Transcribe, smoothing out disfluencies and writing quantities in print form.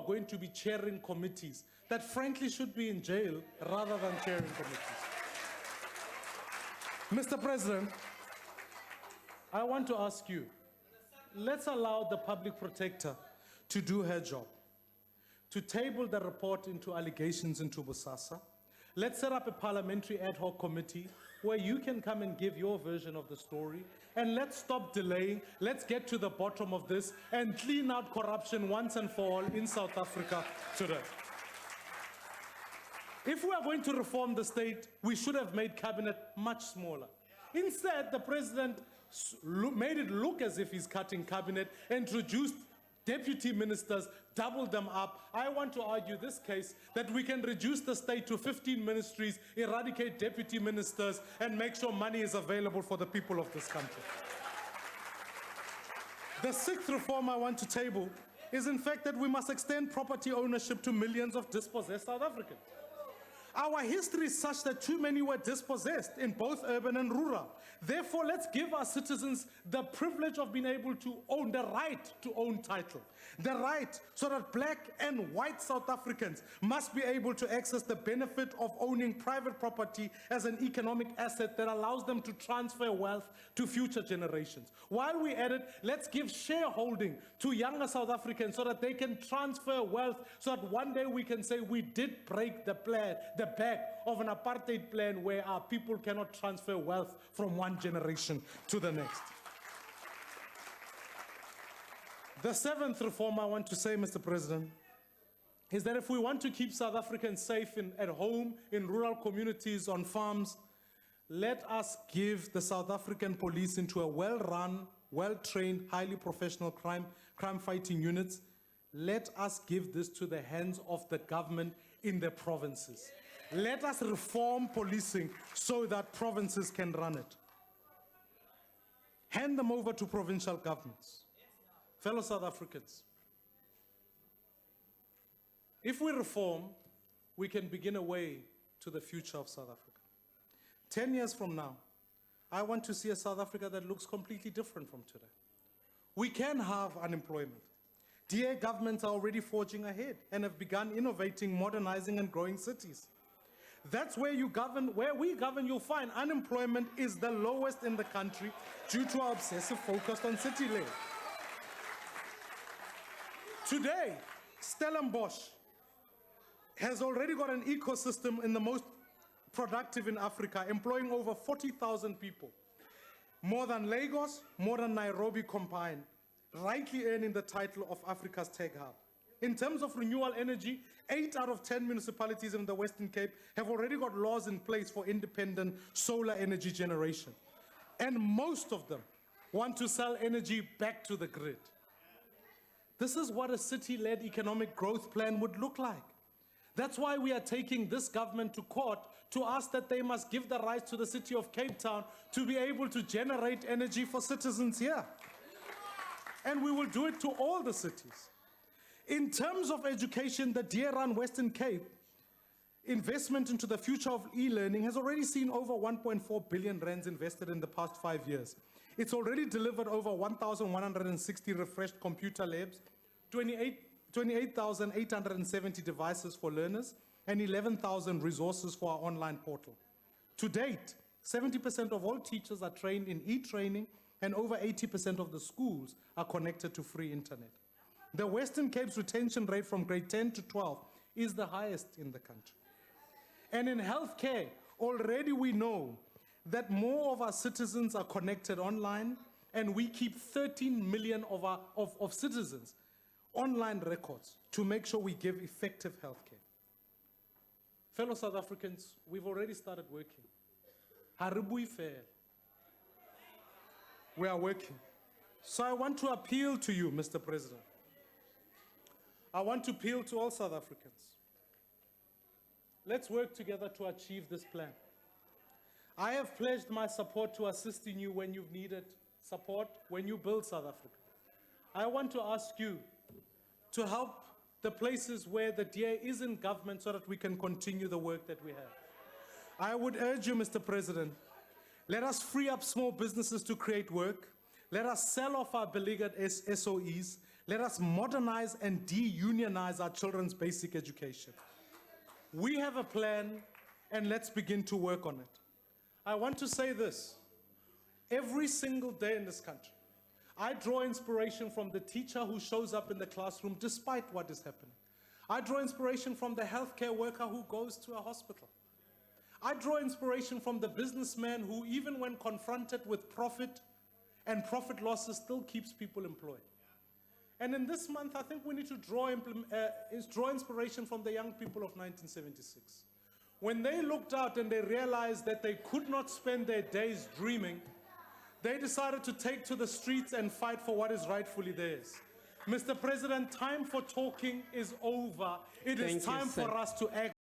are going to be chairing committees that frankly should be in jail rather than chairing committees. Mr. President, I want to ask you, let's allow the public protector to do her job, to table the report into allegations into Bosasa. Let's set up a parliamentary ad hoc committee where you can come and give your version of the story, and let's stop delaying. Let's get to the bottom of this and clean out corruption once and for all in South Africa today. If we are going to reform the state, we should have made cabinet much smaller. Instead, the president made it look as if he's cutting cabinet, introduced deputy ministers, doubled them up. I want to argue this case that we can reduce the state to 15 ministries, eradicate deputy ministers, and make sure money is available for the people of this country. The sixth reform I want to table is, in fact, that we must extend property ownership to millions of dispossessed South Africans. Our history is such that too many were dispossessed in both urban and rural. Therefore, let's give our citizens the privilege of being able to own, the right to own title. The right so that black and white South Africans must be able to access the benefit of owning private property as an economic asset that allows them to transfer wealth to future generations. While we're at it, let's give shareholding to younger South Africans so that they can transfer wealth, so that one day we can say we did break the back of an apartheid plan where our people cannot transfer wealth from one generation to the next. The seventh reform I want to say, Mr. President, is that if we want to keep South Africans safe at home, in rural communities, on farms, let us give the South African police into a well-run, well-trained, highly professional crime-fighting units. Let us give this to the hands of the government in the provinces. Let us reform policing so that provinces can run it. Hand them over to provincial governments. Fellow South Africans, if we reform, we can begin a way to the future of South Africa. 10 years from now, I want to see a South Africa that looks completely different from today. We can have unemployment. DA governments are already forging ahead and have begun innovating, modernizing, and growing cities. That's where you govern. Where we govern, you'll find unemployment is the lowest in the country due to our obsessive focus on city life. Today, Stellenbosch has already got an ecosystem in the most productive in Africa, employing over 40,000 people. More than Lagos, more than Nairobi combined, rightly earning the title of Africa's tech hub. In terms of renewable energy, 8 out of 10 municipalities in the Western Cape have already got laws in place for independent solar energy generation. And most of them want to sell energy back to the grid. This is what a city-led economic growth plan would look like. That's why we are taking this government to court to ask that they must give the rights to the city of Cape Town to be able to generate energy for citizens here. And we will do it to all the cities. In terms of education, the DA-run Western Cape investment into the future of e-learning has already seen over 1.4 billion rands invested in the past 5 years. It's already delivered over 1,160 refreshed computer labs, 28,870 devices for learners, and 11,000 resources for our online portal. To date, 70% of all teachers are trained in e-training, and over 80% of the schools are connected to free internet. The Western Cape's retention rate from grade 10 to 12 is the highest in the country. And in healthcare, already we know that more of our citizens are connected online, and we keep 13 million of citizens online records to make sure we give effective healthcare. Fellow South Africans, we've already started working. We are working. So I want to appeal to you, Mr. President. I want to appeal to all South Africans. Let's work together to achieve this plan. I have pledged my support to assisting you when you've needed support, when you build South Africa. I want to ask you to help the places where the DA is in government so that we can continue the work that we have. I would urge you, Mr. President, let us free up small businesses to create work. Let us sell off our beleaguered SOEs. Let us modernize and de-unionize our children's basic education. We have a plan, and let's begin to work on it. I want to say this. Every single day in this country, I draw inspiration from the teacher who shows up in the classroom despite what is happening. I draw inspiration from the healthcare worker who goes to a hospital. I draw inspiration from the businessman who, even when confronted with profit and profit losses, still keeps people employed. And in this month, I think we need to draw inspiration from the young people of 1976. When they looked out and they realized that they could not spend their days dreaming, they decided to take to the streets and fight for what is rightfully theirs. Mr. President, time for talking is over. It is time for us to act.